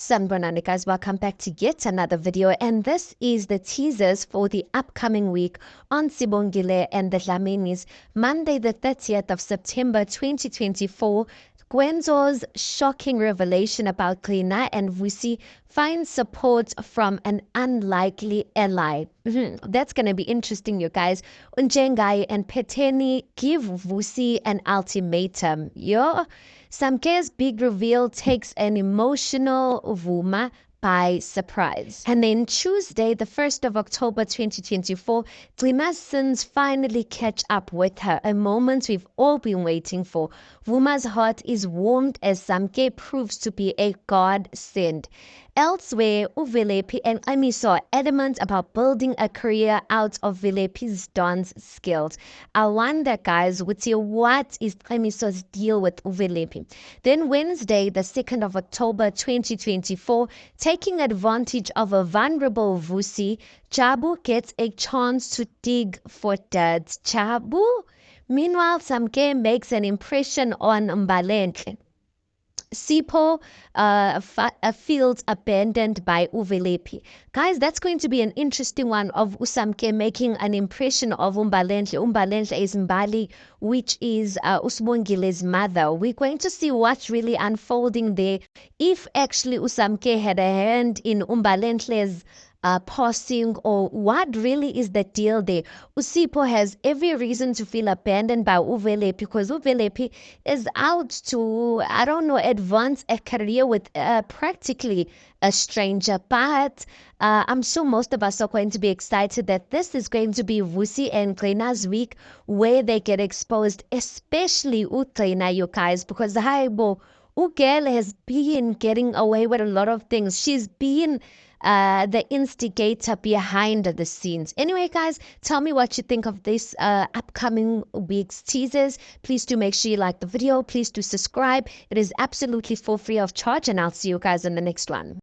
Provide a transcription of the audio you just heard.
Sanibonani guys, welcome back to yet another video, and this is the teasers for the upcoming week on Sibongile and the Dlaminis, Monday the 30th of September 2024. Gwenzo's shocking revelation about Klina and Vusi finds support from an unlikely ally. That's going to be interesting, you guys. Unjengai and Peteni give Vusi an ultimatum. Samke's big reveal takes an emotional Vuma by surprise. And then Tuesday, the 1st of October 2024, Klima's sins finally catch up with her, a moment we've all been waiting for. Vuma's heart is warmed as Samke proves to be a godsend. Elsewhere, Uvelepi and Amiso are adamant about building a career out of Velepi's dance skills. I wonder, guys, what is Amiso's deal with Uvelepi? Then Wednesday, the 2nd of October 2024, taking advantage of a vulnerable Vusi, Chabu gets a chance to dig for duds. Chabu? Meanwhile, Samke makes an impression on Mbalenhle. Sipho feels abandoned by Uvelepi. Guys, that's going to be an interesting one of Usamke making an impression of Umbalenhle. Umbalenhle is Mbali, which is Usbongile's mother. We're going to see what's really unfolding there. If actually Usamke had a hand in Umbalentle's passing, or what really is the deal there? Usipho has every reason to feel abandoned by Uvelepi because Uvelepi is out to, I don't know, advance a career with practically a stranger. But I'm sure most of us are going to be excited that this is going to be Vusi and Kleina's week where they get exposed, especially Ukleina, you guys, because Haibo, Ugel has been getting away with a lot of things. She's been the instigator behind the scenes. Anyway, guys, tell me what you think of this upcoming week's teasers. Please do make sure you like the video. Please do subscribe. It is absolutely for free of charge, and I'll see you guys in the next one.